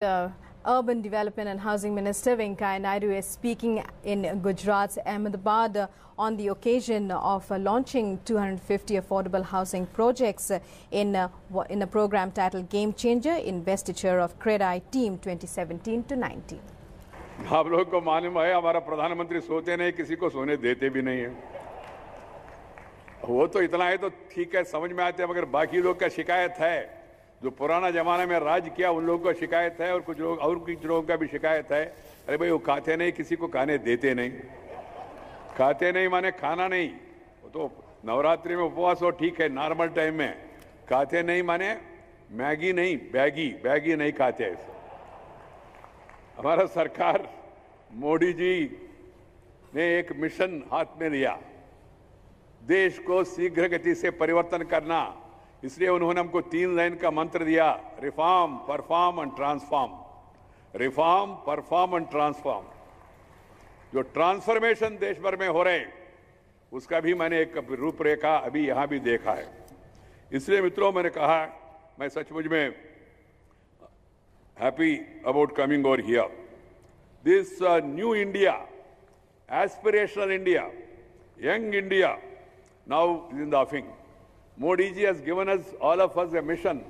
Urban Development and Housing Minister Venkaiah Naidu is speaking in Gujarat's Ahmedabad on the occasion of launching 250 affordable housing projects in a program titled Game Changer, investiture of CREDAI team 2017 to 19. आप लोगों को मालूम है हमारा प्रधानमंत्री सोते नहीं, किसी को सोने देते भी नहीं है। वो तो इतना है तो ठीक है, समझ में आते हैं, मगर बाकी लोग का शिकायत है, जो पुराना जमाना में राज किया उन लोगों को शिकायत है, और कुछ लोगों का भी शिकायत है। अरे भाई वो खाते नहीं, किसी को खाने देते नहीं। खाते नहीं माने खाना नहीं, वो तो नवरात्रि में उपवास हो ठीक है, नॉर्मल टाइम में। खाते नहीं माने मैगी नहीं, बैगी नहीं खाते ऐसे। हमारा सरकार मोदी जी ने एक मिशन हाथ में लिया, देश को शीघ्र गति से परिवर्तन करना। इसलिए उन्होंने हमको 3 लाइन का मंत्र दिया, reform, perform and transform. Reform, perform and transform. जो ट्रांसफॉर्मेशन देश भर में हो रहे उसका भी मैंने एक रूपरेखा अभी यहां भी देखा है। इसलिए मित्रों, मैंने कहा मैं सचमुच में happy about coming over here. This new India, aspirational India, young India, now is in the offing. Modi ji has given us, all of us, a mission,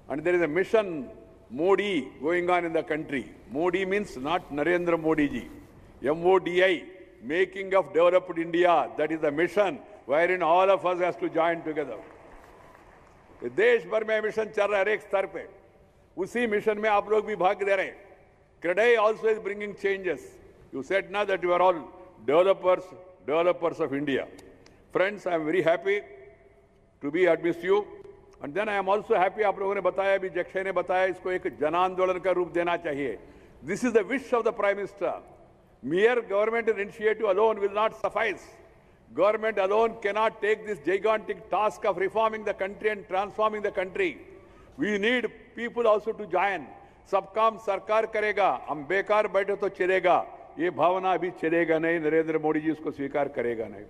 and there is a mission Modi going on in the country. Modi means not Narendra Modi ji. MODI, making of developed India. That is the mission wherein all of us has to join together. देश भर में mission चल रहा है हर एक स्तर पे, उसी मिशन में आप लोग भी भाग दे रहे हैं। CREDAI also is bringing changes. You said now that you are all developers of India. Friends, I am very happy to be amidst you. And then I am also happy, आप लोगों ने बताया, अभी जक्षय ने बताया, इसको एक जन आंदोलन का रूप देना चाहिए. This is the wish of the Prime Minister. Mere government initiative alone will not suffice. Government alone cannot take this gigantic task of reforming the country and transforming the country. We need people also to join. सब काम सरकार करेगा, हम बेकार बैठे तो चलेगा, ये भावना अभी चलेगा नहीं, नरेंद्र मोदी जी उसको स्वीकार करेगा नहीं.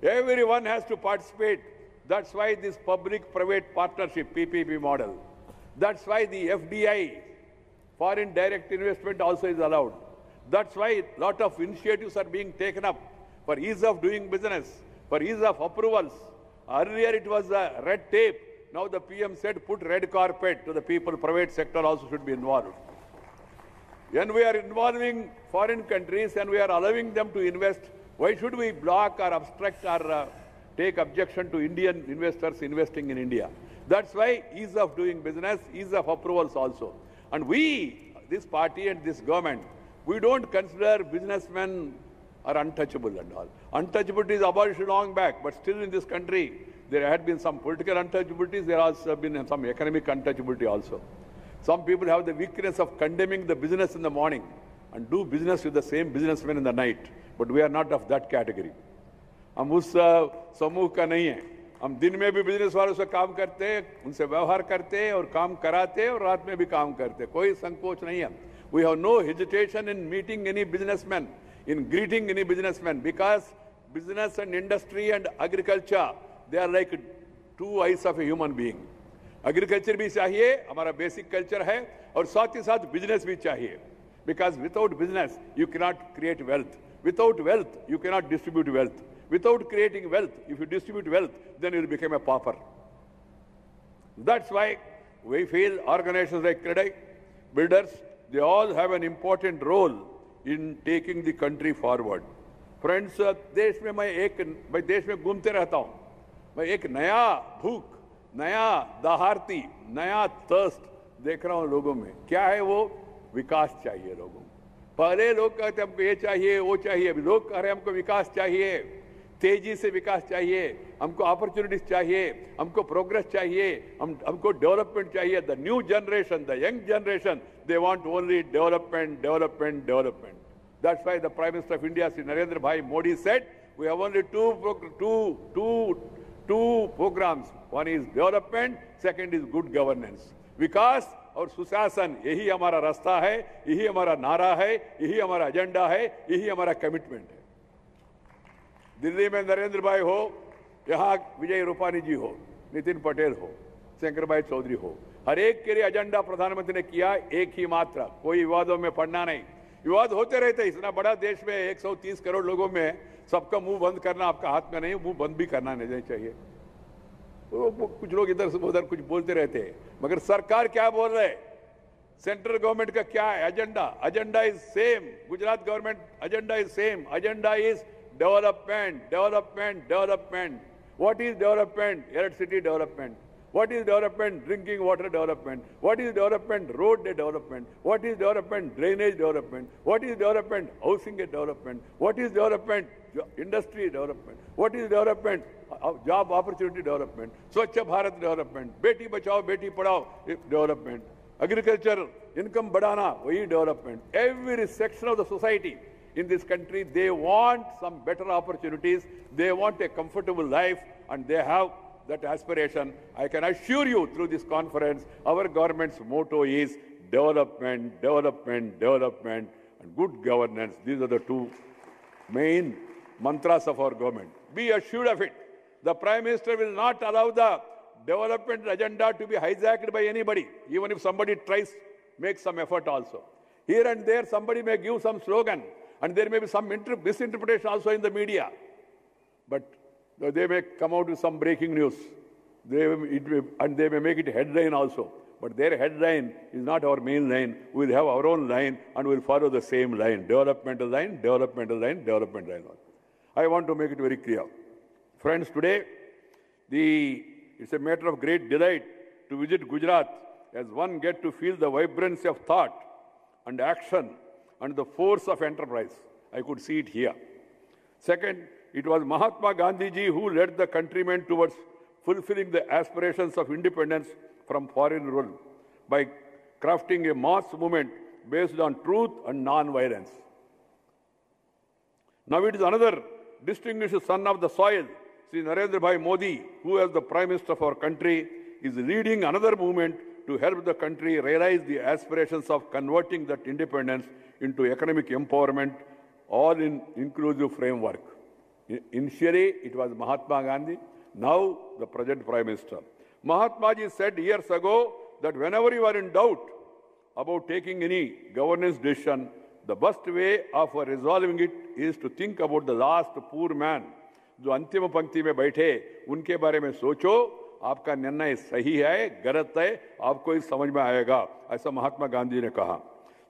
Everyone has to participate. That's why this public-private partnership, PPP model. That's why the FDI, foreign direct investment, also is allowed. That's why a lot of initiatives are being taken up for ease of doing business, for ease of approvals. Earlier it was red tape. Now the PM said put red carpet to the people, private sector also should be involved. When we are involving foreign countries and we are allowing them to invest, why should we block or obstruct or take objection to Indian investors investing in India? That's why ease of doing business, ease of approvals also. And we, this party and this government, we don't consider businessmen are untouchable and all. Untouchability is abolished long back, but still in this country, there had been some political untouchabilities, there has been some economic untouchability also. Some people have the weakness of condemning the business in the morning and do business with the same businessmen in the night. But we are not of that category. हम उस समूह का नहीं है. हम दिन में भी बिजनेस वालों से काम करते हैं, उनसे व्यवहार करते हैं और काम कराते हैं और रात में भी काम करते हैं. कोई संकोच नहीं है. We have no hesitation in meeting any businessman, in greeting any businessman, because business and industry and agriculture, they are like 2 eyes of a human being. Agriculture भी चाहिए, हमारा basic culture है, और साथ ही साथ business भी चाहिए. Because without business, you cannot create wealth. Without wealth, you cannot distribute wealth. Without creating wealth, if you distribute wealth, then you will become a pauper. That's why we feel organizations like CREDAI, builders, they all have an important role in taking the country forward. Friends, देश में देश में घूमते रहता हूँ. मैं एक नया भूख, नया दाहारती, नया थर्स्ट देख रहा हूँ लोगों में. क्या है वो? विकास चाहिए लोगों को. पहले लोग कहते हमको ये चाहिए, वो चाहिए. अभी लोग कह रहे हमको विकास चाहिए, तेजी से विकास चाहिए, हमको अपॉर्चुनिटीज चाहिए, हमको प्रोग्रेस चाहिए, हमको डेवलपमेंट चाहिए. The new generation, the young generation, they want only development, development, development. That's why the Prime Minister of India, Sri Narendra Bhai Modi, said we have only two programs. One is development, second is good governance. विकास और सुशासन, यही हमारा रास्ता है, यही हमारा नारा है, यही हमारा एजेंडा है, यही हमारा कमिटमेंट है. दिल्ली में नरेंद्र भाई हो, यहाँ विजय रूपानी जी हो, नितिन पटेल हो, शंकर भाई चौधरी हो, हर एक के लिए एजेंडा प्रधानमंत्री ने किया, एक ही मात्र, कोई विवादों में पड़ना नहीं। विवाद होते रहते, इतना बड़ा देश में 130 करोड़ लोगों में सबका मुंह बंद करना आपका हाथ में नहीं, मुंह बंद भी करना नहीं चाहिए। तो कुछ लोग इधर से उधर कुछ बोलते रहते हैं, मगर सरकार क्या बोल रहे है, सेंट्रल गवर्नमेंट का क्या है agenda? Agenda is same, Gujarat government agenda is same, agenda is development, development, development. What is development? Electricity development. What is development? Drinking water development. What is development? Road development. What is development? Drainage development. What is development? Housing development. What is development? Industry development. What is development? Job opportunity development. Swachh Bharat development. Beti bachao, beti padhao development. Agriculture, income badana, wahi development. Every section of the society in this country, they want some better opportunities, they want a comfortable life, and they have that aspiration. I can assure you through this conference, our government's motto is development, development, development, and good governance. These are the two main mantras of our government. Be assured of it. The Prime Minister will not allow the development agenda to be hijacked by anybody, even if somebody tries, make some effort also. Here and there, somebody may give some slogan, and there may be some misinterpretation also in the media. But they may come out with some breaking news. And they may make it headline also. But their headline is not our main line. We will have our own line and we will follow the same line. Developmental line, developmental line, developmental line. I want to make it very clear. Friends, today, it's a matter of great delight to visit Gujarat as one gets to feel the vibrancy of thought and action and the force of enterprise. I could see it here. Second, it was Mahatma Gandhi ji who led the countrymen towards fulfilling the aspirations of independence from foreign rule by crafting a mass movement based on truth and non-violence. Now it is another distinguished son of the soil, Sri Narendra Bhai Modi, who as the Prime Minister of our country is leading another movement to help the country realize the aspirations of converting that independence into economic empowerment, all in inclusive framework. Initially, it was Mahatma Gandhi, now the present Prime Minister. Mahatma ji said years ago that whenever you are in doubt about taking any governance decision, the best way of resolving it is to think about the last poor man, जो अंतिम पंक्ति में बैठे, उनके बारे में सोचो, आपका निर्णय सही है, गलत है, आपको ही समझ में आएगा, ऐसा महात्मा गांधी ने कहा.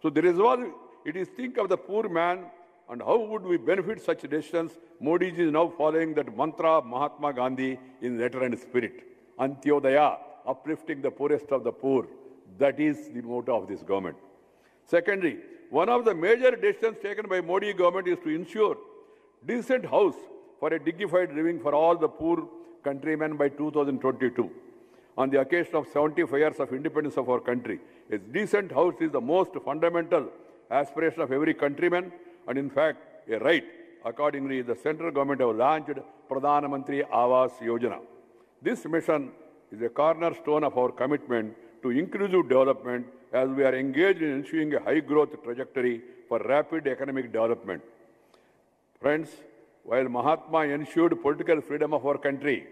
So the resolve, it is think of the poor man and how would we benefit such decisions. Modi ji is now following that mantra of Mahatma Gandhi in letter and spirit. Antyodaya, uplifting the poorest of the poor. That is the motto of this government. Secondly, one of the major decisions taken by Modi government is to ensure decent house for a dignified living for all the poor countrymen by 2022. On the occasion of 75 years of independence of our country, a decent house is the most fundamental aspiration of every countryman and in fact a right. Accordingly, the central government have launched Pradhan Mantri Awas Yojana. This mission is a cornerstone of our commitment to inclusive development as we are engaged in ensuring a high growth trajectory for rapid economic development. Friends, while Mahatma ensured political freedom of our country,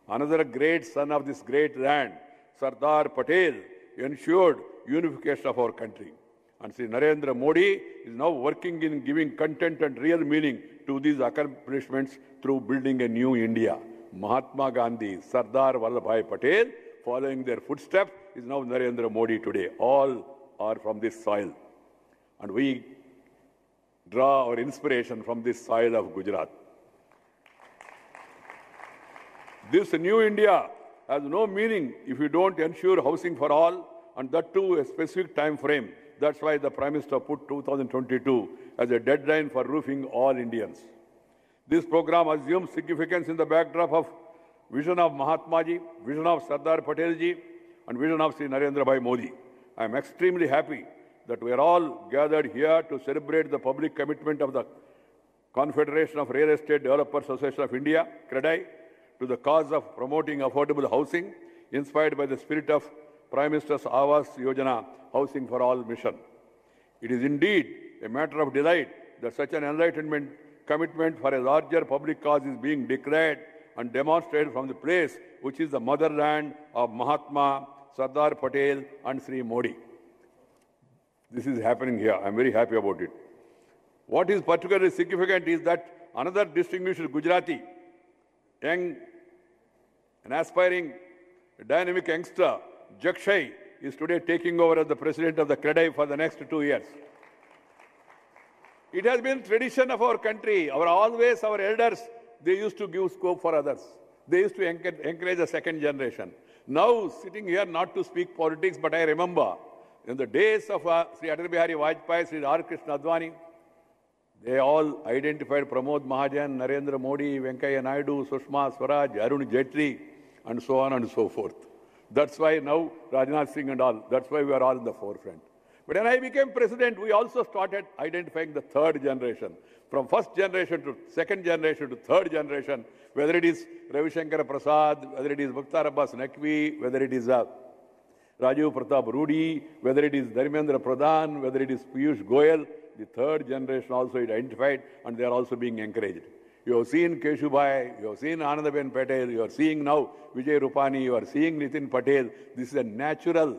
another great son of this great land, Sardar Patel, ensured unification of our country. And Sri Narendra Modi is now working in giving content and real meaning to these accomplishments through building a new India. Mahatma Gandhi, Sardar Vallabhbhai Patel, following their footsteps, is now Narendra Modi today. All are from this soil. And we draw our inspiration from this soil of Gujarat. This new India has no meaning if you don't ensure housing for all, and that too a specific time frame. That's why the Prime Minister put 2022 as a deadline for roofing all Indians. This program assumes significance in the backdrop of vision of Mahatma ji, vision of Sardar Patel ji, and vision of Sri Narendra Bhai Modi. I am extremely happy that we are all gathered here to celebrate the public commitment of the Confederation of Real Estate Developers Association of India, CREDAI, to the cause of promoting affordable housing, inspired by the spirit of Prime Minister's Awas Yojana, Housing for All mission. It is indeed a matter of delight that such an enlightenment commitment for a larger public cause is being declared and demonstrated from the place which is the motherland of Mahatma, Sardar Patel and Sri Modi. This is happening here. I'm very happy about it. What is particularly significant is that another distinguished Gujarati, young, an aspiring, dynamic youngster, Jakshay, is today taking over as the president of the CREDAI for the next 2 years. It has been tradition of our country. Our elders, they used to give scope for others. They used to encourage the second generation. Now, sitting here not to speak politics, but I remember in the days of Sri Atal Bihari Vajpayee, Sri R. Krishna Advani, they all identified Pramod Mahajan, Narendra Modi, Venkaiah Naidu, Sushma Swaraj, Arun Jaitley, and so on and so forth. That's why now Rajnath Singh and all, that's why we are all in the forefront. But when I became president, we also started identifying the third generation. From first generation to second generation to third generation, whether it is Ravi Shankar Prasad, whether it is Mukhtar Abbas Naqvi, whether it is Rajiv Pratap Rudy, whether it is Dharmendra Pradhan, whether it is Piyush Goyal, the third generation also identified, and they are also being encouraged. You have seen Keshubhai, you have seen Anandaben Patel, you are seeing now Vijay Rupani, you are seeing Nitin Patel. This is a natural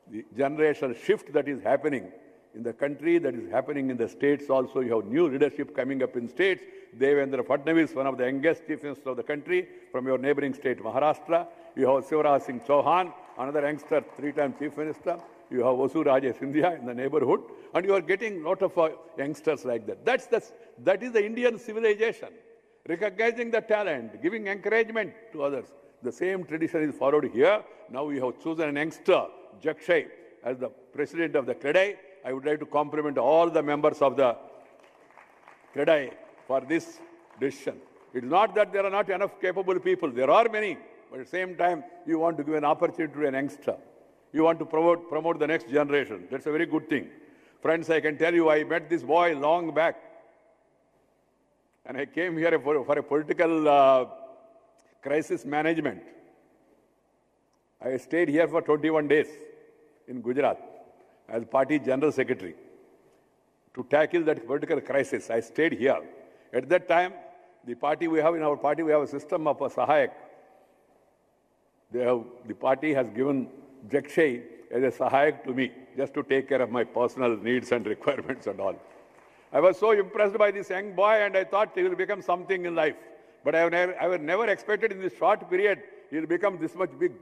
the generational shift that is happening in the country, that is happening in the states also. You have new leadership coming up in states. Devendra Fadnavis, one of the youngest chief ministers of the country, from your neighboring state, Maharashtra. You have Shivraj Singh Chauhan, another youngster, 3-time chief minister. You have Vasu Raja Scindia in the neighborhood. And you are getting a lot of youngsters like that. That is the Indian civilization. Recognizing the talent, giving encouragement to others. The same tradition is followed here. Now we have chosen an youngster, Jakshay, as the president of the CREDAI. I would like to compliment all the members of the CREDAI for this decision. It is not that there are not enough capable people. There are many. But at the same time, you want to give an opportunity to an youngster. You want to promote the next generation. That's a very good thing. Friends, I can tell you, I met this boy long back. And I came here for a political crisis management. I stayed here for 21 days in Gujarat as party general secretary to tackle that political crisis. I stayed here. At that time, in our party, we have a system of a Sahayak. The party has given Jakshay as a Sahayak to me, just to take care of my personal needs and requirements and all. I was so impressed by this young boy, and I thought he will become something in life. But I have never expected in this short period he will become this much big.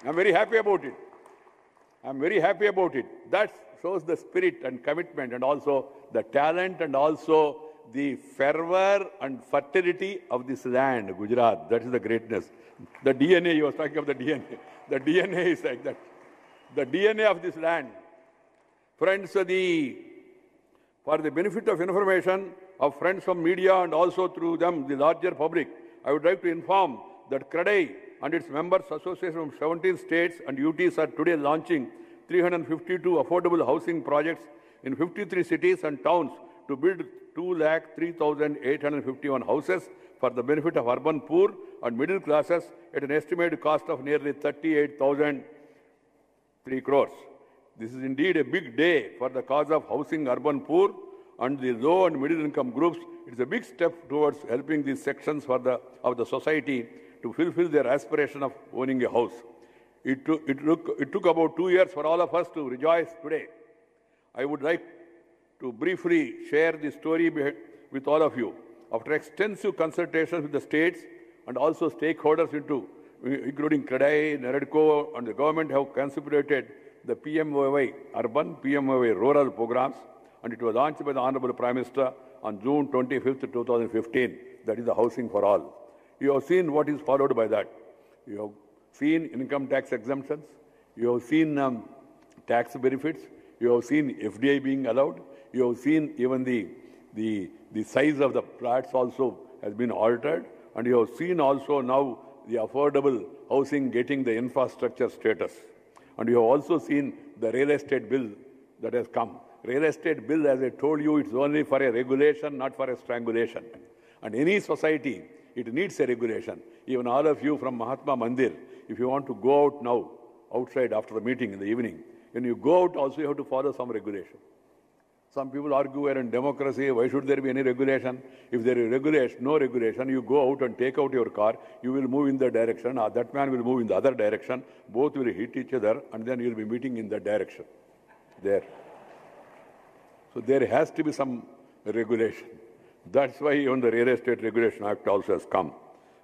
I'm very happy about it. I'm very happy about it. That shows the spirit and commitment, and also the talent, and also the fervor and fertility of this land, Gujarat. That is the greatness. The DNA, you were talking of the DNA. The DNA is like that. The DNA of this land. Friends, for the benefit of information of friends from media and also through them, the larger public, I would like to inform that CREDAI and its members association from 17 states and UTs are today launching 352 affordable housing projects in 53 cities and towns to build 203,851 houses for the benefit of urban poor and middle classes at an estimated cost of nearly 38,003 crores. This is indeed a big day for the cause of housing urban poor and the low and middle income groups. It is a big step towards helping these sections of the society to fulfill their aspiration of owning a house. It took about 2 years for all of us to rejoice today. I would like to briefly share the story with all of you. After extensive consultations with the states and also stakeholders including CREDAI, NAREDCO, and the government have contemplated the PMOY urban, PMOY rural programs, and it was launched by the Honorable Prime Minister on June 25th, 2015. That is the Housing for All. You have seen what is followed by that. You have seen income tax exemptions. You have seen tax benefits. You have seen FDI being allowed. You have seen even the size of the flats also has been altered. And you have seen also now the affordable housing getting the infrastructure status. And you have also seen the real estate bill that has come. Real estate bill, as I told you, it's only for a regulation, not for a strangulation. And any society, it needs a regulation. Even all of you from Mahatma Mandir, if you want to go out now, outside after the meeting in the evening, when you go out also you have to follow some regulation. Some people argue we're in democracy, why should there be any regulation? If there is regulation, no regulation, you go out and take out your car, you will move in the direction, or that man will move in the other direction, both will hit each other, and then you'll be meeting in that direction. There. So there has to be some regulation. That's why even the Real Estate Regulation Act also has come.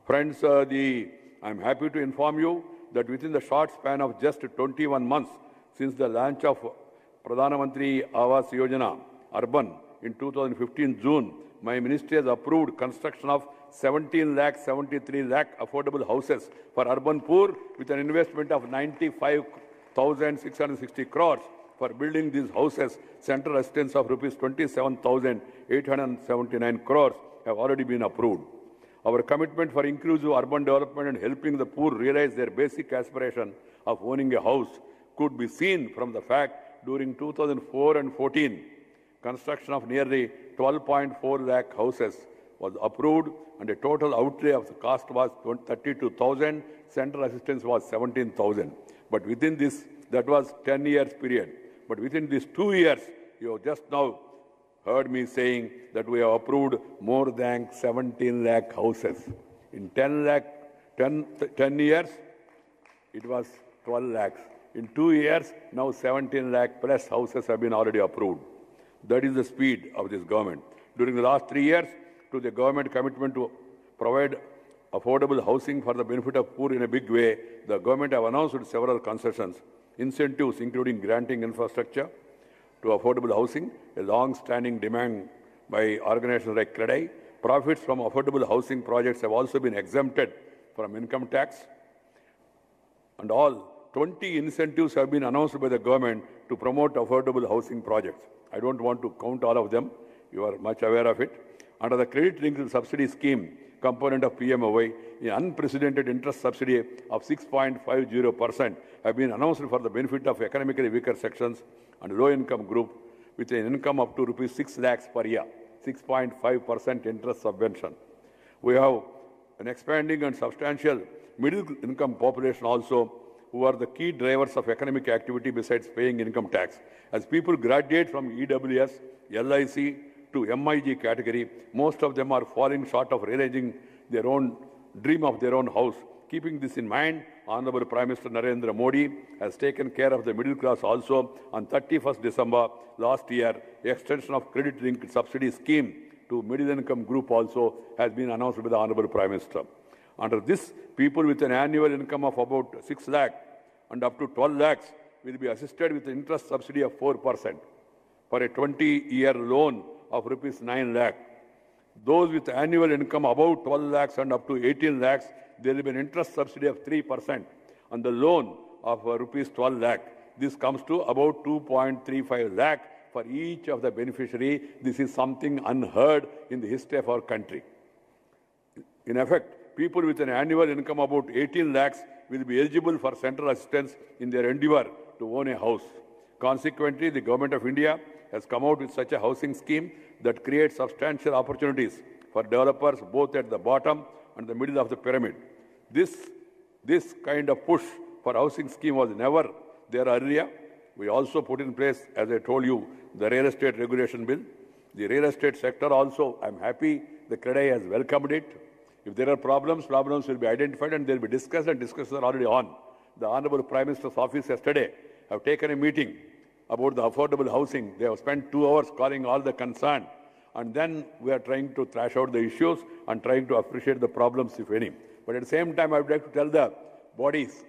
Friends, I'm happy to inform you that within the short span of just 21 months since the launch of Pradhan Mantri Awas Yojana Urban in 2015 June, my ministry has approved construction of 73 lakh affordable houses for urban poor with an investment of 95,660 crores. For building these houses, central assistance of rupees 27,879 crores have already been approved. Our commitment for inclusive urban development and helping the poor realize their basic aspiration of owning a house could be seen from the fact during 2004 and 14, construction of nearly 12.4 lakh houses was approved and a total outlay of the cost was 32,000, central assistance was 17,000. But within this, that was 10 years period. But within these 2 years, you have just now heard me saying that we have approved more than 17 lakh houses. In 10 years, it was 12 lakhs. In 2 years, now 17 lakh plus houses have been already approved. That is the speed of this government. During the last 3 years, to the government commitment to provide affordable housing for the benefit of poor in a big way, the government have announced several concessions, incentives including granting infrastructure to affordable housing, a long-standing demand by organizations like CREDAI. Profits from affordable housing projects have also been exempted from income tax. And all 20 incentives have been announced by the government to promote affordable housing projects. I don't want to count all of them. You are much aware of it. Under the credit-linked subsidy scheme component of PMOY, an unprecedented interest subsidy of 6.50% have been announced for the benefit of economically weaker sections and low-income group with an income up to rupees 6 lakhs per year, 6.5% interest subvention. We have an expanding and substantial middle-income population also, who are the key drivers of economic activity besides paying income tax. As people graduate from EWS, LIC to MIG category, most of them are falling short of realizing their own dream of their own house. Keeping this in mind, Honorable Prime Minister Narendra Modi has taken care of the middle class also. On 31st December last year, the extension of credit-linked subsidy scheme to middle-income group also has been announced by the Honorable Prime Minister. Under this, people with an annual income of about 6 lakh and up to 12 lakhs will be assisted with an interest subsidy of 4% for a 20-year loan of rupees 9 lakh. Those with annual income above 12 lakhs and up to 18 lakhs, there will be an interest subsidy of 3% on the loan of rupees 12 lakh. This comes to about 2.35 lakh for each of the beneficiary. This is something unheard in the history of our country. In effect, people with an annual income about 18 lakhs will be eligible for central assistance in their endeavor to own a house. Consequently, the Government of India has come out with such a housing scheme that creates substantial opportunities for developers both at the bottom and the middle of the pyramid. This kind of push for housing scheme was never there earlier. We also put in place, as I told you, the Real Estate Regulation Bill. The real estate sector also, I'm happy the CREDAI has welcomed it. If there are problems will be identified and they'll be discussed, and discussions are already on. The Honorable Prime Minister's office yesterday have taken a meeting about the affordable housing. They have spent 2 hours calling all the concerned, and then we are trying to thrash out the issues and trying to appreciate the problems, if any. But at the same time, I would like to tell the bodies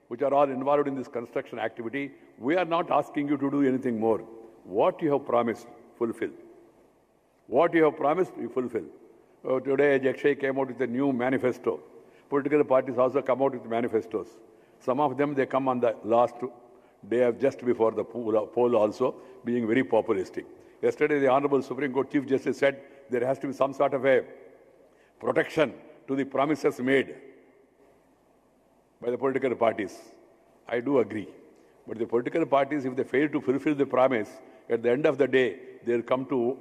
which are all involved in this construction activity, we are not asking you to do anything more. What you have promised, fulfill. What you have promised, you fulfill. Today, Akshay came out with a new manifesto. Political parties also come out with manifestos. Some of them, they come on the last day of just before the poll also, being very populistic. Yesterday, the Honorable Supreme Court Chief Justice said there has to be some sort of a protection to the promises made by the political parties. I do agree. But the political parties, if they fail to fulfill the promise, at the end of the day, they'll come to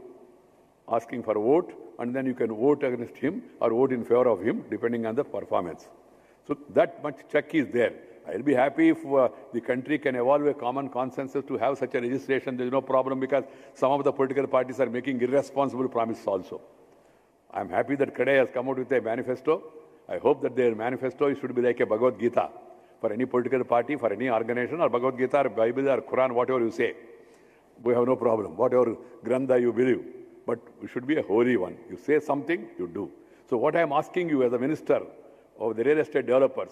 asking for a vote, and then you can vote against him or vote in favor of him, depending on the performance. So that much check is there. I'll be happy if the country can evolve a common consensus to have such a registration. There's no problem because some of the political parties are making irresponsible promises also. I'm happy that CREDAI has come out with a manifesto. I hope that their manifesto should be like a Bhagavad Gita for any political party, for any organization, or Bhagavad Gita, or Bible, or Quran, whatever you say. We have no problem, whatever Grantha you believe. But it should be a holy one. You say something, you do. So what I am asking you as a minister of the real estate developers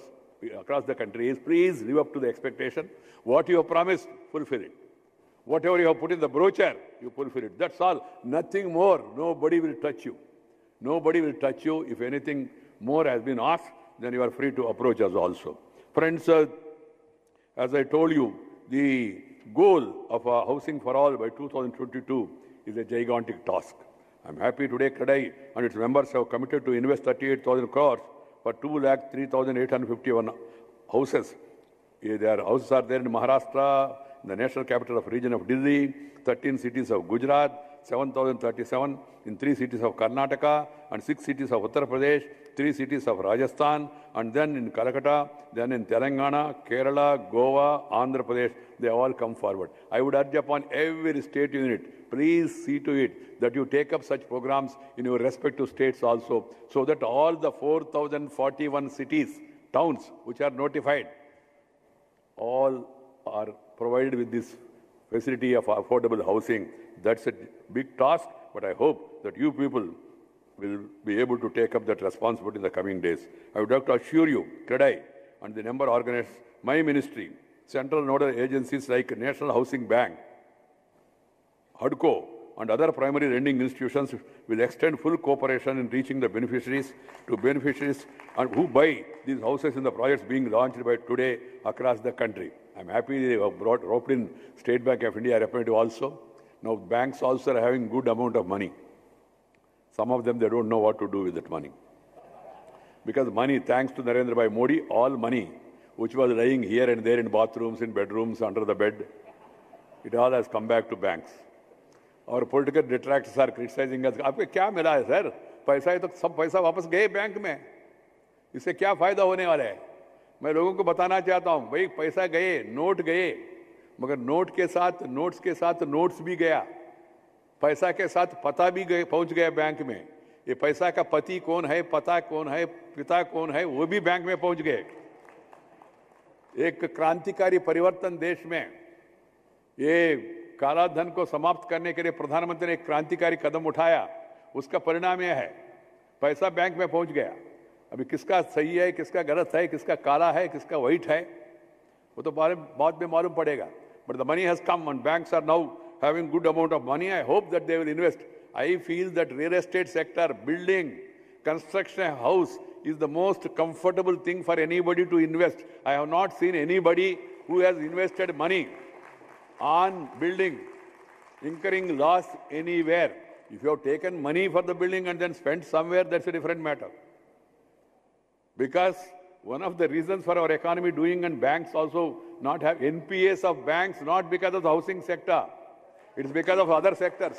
across the country is please live up to the expectation. What you have promised, fulfill it. Whatever you have put in the brochure, you fulfill it. That's all. Nothing more. Nobody will touch you. Nobody will touch you. If anything more has been asked, then you are free to approach us also. Friends, as I told you, the goal of housing for all by 2022 is a gigantic task. I'm happy today CREDAI and its members have committed to invest 38,000 crores for 2,03,851 houses. Their houses are there in Maharashtra, in the national capital of region of Delhi, 13 cities of Gujarat, 7,037 in 3 cities of Karnataka, and 6 cities of Uttar Pradesh, 3 cities of Rajasthan, and then in Calcutta, then in Telangana, Kerala, Goa, Andhra Pradesh. They all come forward. I would urge upon every state unit, please see to it that you take up such programs in your respective states also, so that all the 4,041 cities, towns which are notified, all are provided with this facility of affordable housing. That's a big task, but I hope that you people will be able to take up that responsibility in the coming days. I would like to assure you, CREDAI and the member organizers, my ministry, central nodal agencies like National Housing Bank, HUDCO, and other primary lending institutions will extend full cooperation in reaching the beneficiaries and who buy these houses in the projects being launched by today across the country. I'm happy they have roped in State Bank of India representative also. Now banks also are having good amount of money. Some of them, they don't know what to do with that money. Because money, thanks to Narendra Bhai Modi, all money which was lying here and there in bathrooms, in bedrooms, under the bed, it all has come back to banks. Our political detractors are criticizing us. आपको क्या मिला है sir? पैसा ही तो सब पैसा वापस गए बैंक में. इससे क्या फायदा होने वाला है? मैं लोगों को बताना चाहता हूँ, भाई पैसा गए, नोट गए, मगर नोट के साथ नोट्स भी गया. पैसा के साथ पता भी पहुंच गया बैंक में. ये पैसा का पति कौन है, पता कौन है, पिता कौन है, वो भी बैंक में पहुंच गए. एक क्रांतिकारी परिवर्तन देश में, ये काला धन को समाप्त करने के लिए प्रधानमंत्री ने एक क्रांतिकारी कदम उठाया. उसका परिणाम यह है, पैसा बैंक में पहुंच गया. अभी किसका सही है, किसका गलत है, किसका काला है, किसका व्हाइट है, वो तो बाद में मालूम पड़ेगा. But the money has come and banks are now having good amount of money. I hope that they will invest. I feel that real estate sector, building, construction a house is the most comfortable thing for anybody to invest. I have not seen anybody who has invested money on building, incurring loss anywhere. If you have taken money for the building and then spent somewhere, that's a different matter. Because one of the reasons for our economy doing and banks also not have NPAs of banks, not because of the housing sector. It is because of other sectors.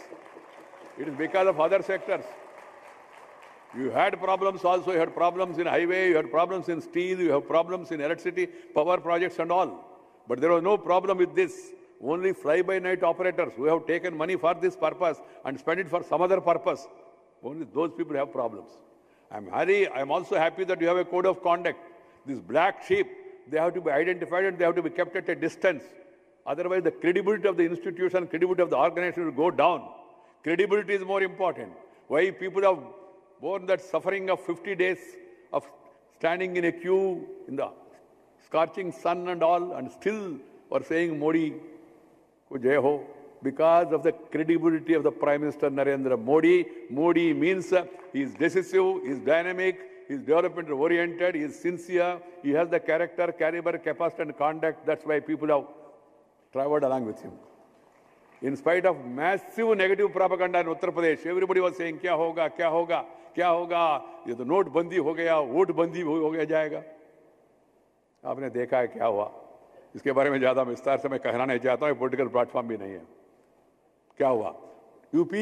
It is because of other sectors. You had problems also. You had problems in highway, you had problems in steel, you have problems in electricity, power projects and all. But there was no problem with this. Only fly-by-night operators who have taken money for this purpose and spent it for some other purpose. Only those people have problems. I'm also happy that you have a code of conduct. These black sheep, they have to be identified and they have to be kept at a distance. Otherwise, the credibility of the institution, credibility of the organization will go down. Credibility is more important. Why people have borne that suffering of 50 days of standing in a queue in the scorching sun and all, and still are saying Modi ko jai ho, because of the credibility of the Prime Minister Narendra Modi. Modi means he is decisive, he is dynamic, he is development oriented, he is sincere, he has the character, caliber, capacity and conduct. That's why people have traveled along with him. In spite of massive negative propaganda in Uttar Pradesh, everybody was saying, क्या होगा, क्या होगा, क्या होगा, ये तो note बंदी हो गया, वोट बंदी हो गया जाएगा. आपने देखा है क्या हुआ. इसके बारे में ज्यादा विस्तार से मैं कहना नहीं चाहता हूं, पॉलिटिकल प्लेटफॉर्म भी नहीं है. क्या हुआ? UP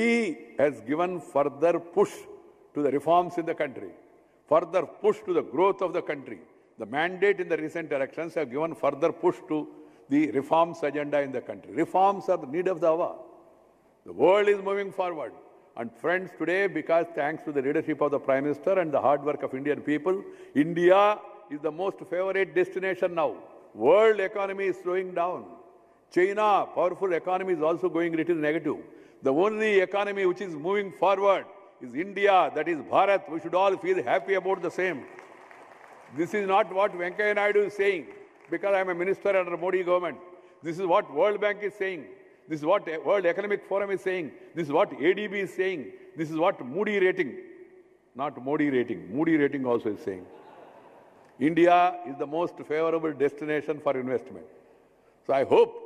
has given further push to the reforms in the country, further push to the growth of the country. The mandate in the recent elections have given further push to the reforms agenda in the country. Reforms are the need of the hour. The world is moving forward. And friends, today, because thanks to the leadership of the Prime Minister and the hard work of Indian people, India is the most favorite destination now. World economy is slowing down. China, powerful economy, is also going a little negative. The only economy which is moving forward is India, that is Bharat. We should all feel happy about the same. This is not what Venkaiah Naidu is saying, because I am a minister under Modi government. This is what World Bank is saying. This is what World Economic Forum is saying. This is what ADB is saying. This is what Moody rating, not Modi rating, Moody rating also is saying. India is the most favorable destination for investment. So I hope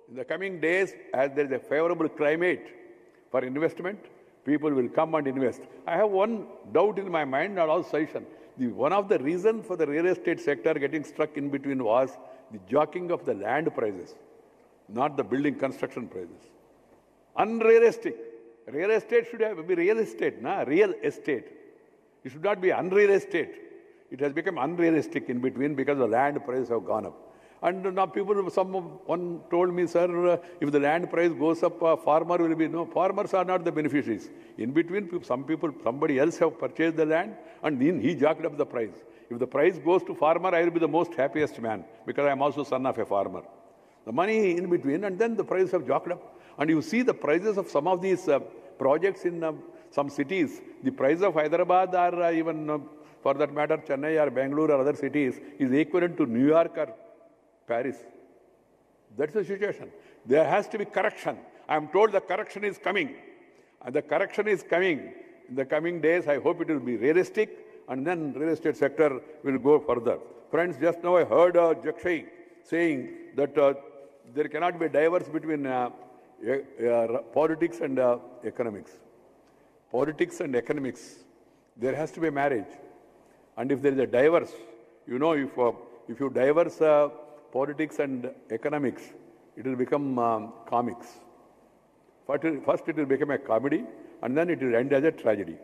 in the coming days, as there is a favorable climate for investment, people will come and invest. I have one doubt in my mind and also suggestion. One of the reasons for the real estate sector getting stuck in between was the jockeying of the land prices, not the building construction prices. Unrealistic. Real estate should be real estate, real estate. It should not be unreal estate. It has become unrealistic in between because the land prices have gone up. And now someone told me, sir, if the land price goes up, farmer will be, no, farmers are not the beneficiaries. In between, somebody else have purchased the land and then he jacked up the price. If the price goes to farmer, I will be the most happiest man because I am also son of a farmer. The money in between and then the prices have jacked up. And you see the prices of some of these projects in some cities. The price of Hyderabad or even, for that matter, Chennai or Bangalore or other cities is equivalent to New York or Paris. That's the situation. There has to be correction. I am told the correction is coming. And the correction is coming. In the coming days, I hope it will be realistic and then real estate sector will go further. Friends, just now I heard Jakshay saying that there cannot be diverse between politics and economics. Politics and economics. There has to be marriage. And if there is a diverse, you know, if you diverse politics and economics, it will become comics. First it will become a comedy and then it will end as a tragedy.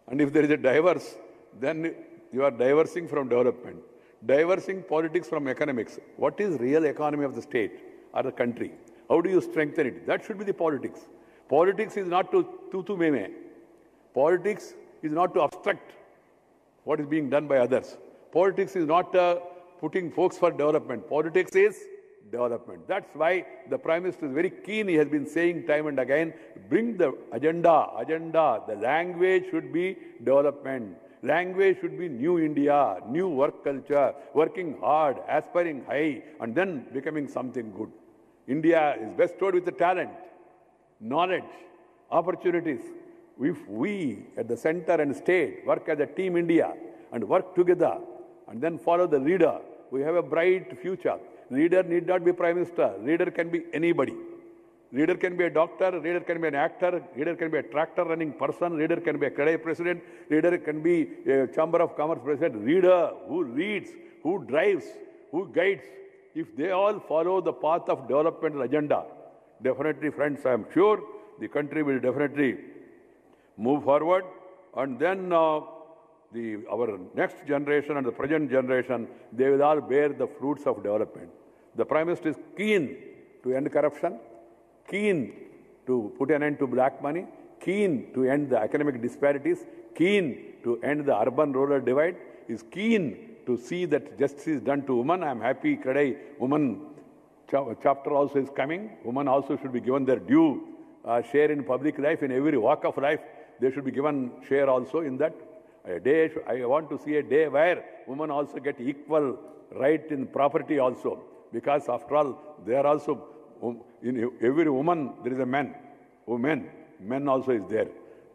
And if there is a diverse, then you are diversing from development. Diversing politics from economics. What is real economy of the state or the country? How do you strengthen it? That should be the politics. Politics is not to tutu meme. Politics is not to obstruct what is being done by others. Politics is not putting folks for development. Politics is development. That's why the Prime Minister is very keen. He has been saying time and again, bring the agenda. The language should be development. Language should be new India, new work culture, working hard, aspiring high, and then becoming something good. India is bestowed with the talent, knowledge, opportunities. If we at the center and state work as a team India and work together and then follow the leader, we have a bright future. Leader need not be Prime Minister. Leader can be anybody. Leader can be a doctor, leader can be an actor, leader can be a tractor running person, leader can be a CREDAI president, leader can be a Chamber of Commerce president. Leader who leads, who drives, who guides. If they all follow the path of development agenda, definitely, friends, I am sure the country will definitely move forward. And then our next generation and the present generation, they will all bear the fruits of development. The Prime Minister is keen to end corruption, keen to put an end to black money, keen to end the economic disparities, keen to end the urban-rural divide, is keen to see that justice is done to women. I am happy CREDAI women chapter also is coming. Women also should be given their due share in public life, in every walk of life. They should be given share also in that. I want to see a day where women also get equal right in property also. Because after all, they are also, in every woman there is a man. Men also is there.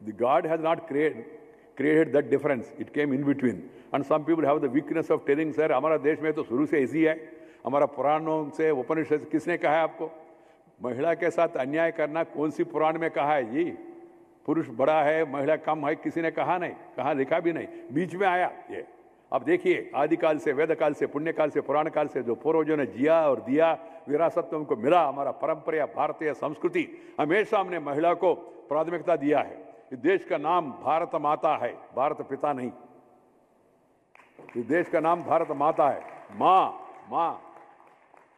The God has not created that difference. It came in between. And some people have the weakness of telling, sir, हमारा देश में तो शुरू से ऐसी है. हमारा पुराणों से उपनिषद किसने कहा है आपको? महिला के साथ अन्याय करना कौन सी पुराण में कहा है जी? पुरुष बड़ा है, महिला कम है, किसी ने कहा नहीं, कहा लिखा भी नहीं, बीच में आया ये. अब देखिए, आदिकाल से, वेदकाल से, पुण्यकाल से, पुराण काल से जो पूर्वजों ने जिया और दिया, विरासत में उनको मिला. हमारा परंपरा, भारतीय संस्कृति, हमेशा हमने महिला को प्राथमिकता दिया है. इस देश का नाम भारत माता है, भारत पिता नहीं. इस देश का नाम भारत माता है। माँ, माँ,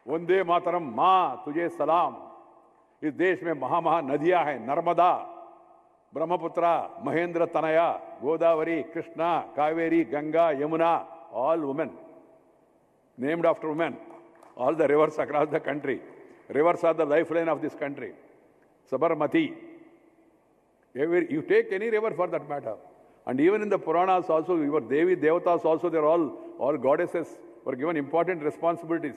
वंदे मातरम, माँ तुझे सलाम। इस देश में महा नदियां हैं, Narmada, Brahmaputra, Mahendra Tanaya, Godavari, Krishna, Kaveri, Ganga, Yamuna, all women, named after women. All the rivers across the country. Rivers are the lifeline of this country. Sabarmati. You take any river for that matter. And even in the Puranas also, your Devi, Devatas also, they're all goddesses were given important responsibilities.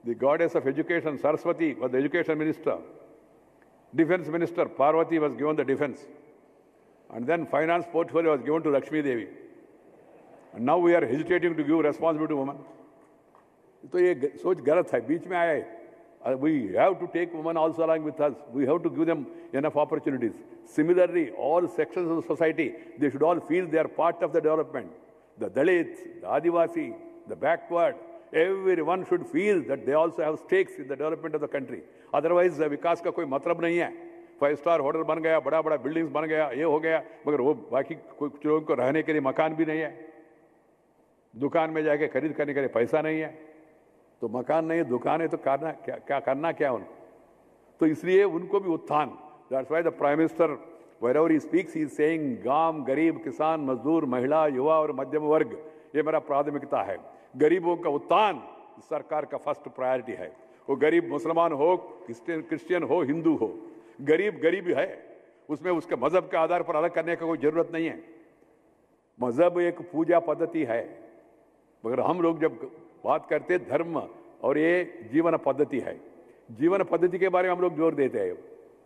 The goddess of education, Saraswati, was the education minister. Defense minister, Parvati, was given the defense. And then finance portfolio was given to Lakshmi Devi. And now we are hesitating to give responsibility to women. तो ये सोच गलत है, बीच में आया है. We have to take women also along with us. We have to give them enough opportunities. Similarly, all sections of the society, they should all feel they are part of the development. The Dalits, the Adivasi, the backward, everyone should feel that they also have stakes in the development of the country. Otherwise, विकास का कोई मतलब नहीं है. 5-star hotel बन गया, बड़ा buildings बन गया, ये हो गया, मगर वो बाकी कुछ लोगों को रहने के लिए मकान भी नहीं है. दुकान में जाके खरीद करने के लिए पैसा नहीं है. तो मकान नहीं है, दुकान है, तो करना क्या उनको. तो इसलिए उनको भी उत्थान. That's why the Prime Minister, wherever he speaks, he is saying गांव, गरीब, किसान, मजदूर, महिला, युवा और मध्यम वर्ग, ये मेरा प्राथमिकता है. गरीबों का उत्थान सरकार का फर्स्ट प्रायोरिटी है. वो गरीब मुसलमान हो, क्रिश्चियन हो, हिंदू हो, गरीब है. उसमें उसके मजहब के आधार पर अलग करने का कोई जरूरत नहीं है. मजहब एक पूजा पद्धति है, मगर हम लोग जब बात करते धर्म और ये जीवन पद्धति है. जीवन पद्धति के बारे में हम लोग जोर देते हैं.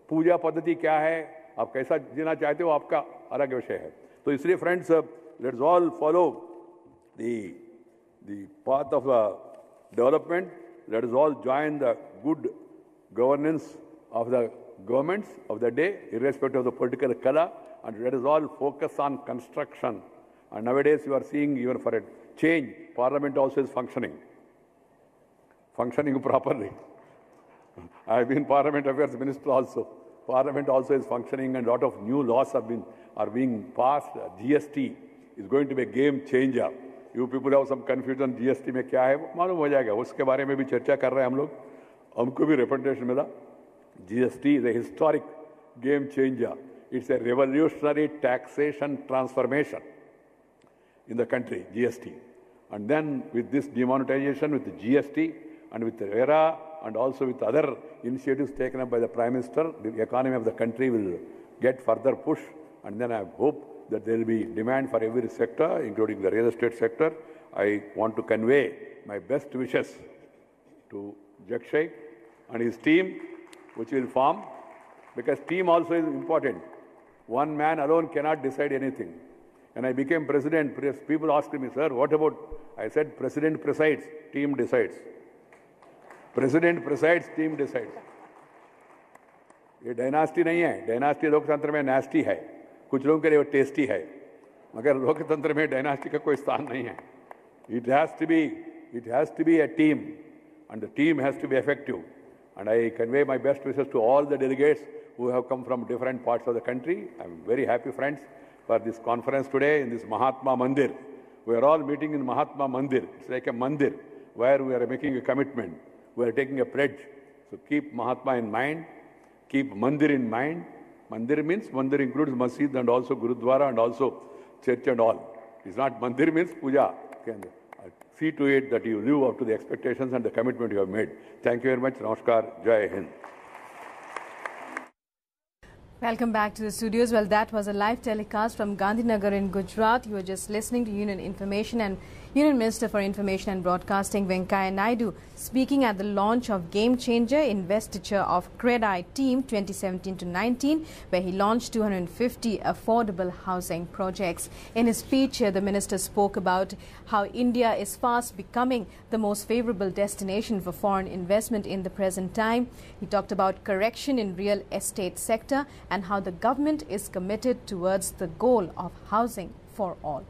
पूजा पद्धति क्या है, आप कैसा जीना चाहते हो, आपका अलग विषय है. तो इसलिए friends, let's all follow the path of development. Let us all join the good governance of the governments of the day, irrespective of the political color, and let us all focus on construction. And nowadays you are seeing, even for a change, Parliament also is functioning properly. I have been Parliament Affairs Minister also. Parliament also is functioning, and a lot of new laws are being passed. GST is going to be a game changer. You people have some confusion, GST में क्या है, मालूम हो जाएगा. उसके बारे में भी चर्चा कर रहे हैं हम लोग. हमको भी representation मिला. GST is a historic game changer. It's a revolutionary taxation transformation in the country, GST. And then with this demonetization, with the GST, and with the ERA, and also with other initiatives taken up by the Prime Minister, the economy of the country will get further push. And then I hope that there will be demand for every sector, including the real estate sector. I want to convey my best wishes to Jakshay and his team, which will form, because team also is important. One man alone cannot decide anything. When I became president, people asked me, sir, what about? I said, president presides, team decides. President presides, team decides. ये dynasty नहीं है. Dynasty लोकतंत्र में nasty है. कुछ लोगों के लिए वो टेस्टी है, मगर लोकतंत्र में डायनास्टी का कोई स्थान नहीं है. It has to be a team, and the team has to be effective. And I convey my best wishes to all the delegates who have come from different parts of the country. I'm very happy, friends, for this conference today in this Mahatma Mandir. We are all meeting in Mahatma Mandir. It's like a mandir where we are making a commitment. We are taking a pledge. So keep Mahatma in mind. Keep Mandir in mind. Mandir means, Mandir includes Masjid and also Gurudwara and also church and all. It's not Mandir means puja. See to it that you live up to the expectations and the commitment you have made. Thank you very much. Namaskar. Jai Hind. Welcome back to the studios. Well, that was a live telecast from Gandhinagar in Gujarat. You were just listening to Union Minister for Information and Broadcasting Venkaiah Naidu speaking at the launch of Game Changer Investiture of CREDAI Team 2017-19, where he launched 250 affordable housing projects. In his speech, the minister spoke about how India is fast becoming the most favorable destination for foreign investment in the present time. He talked about correction in real estate sector and how the government is committed towards the goal of housing for all.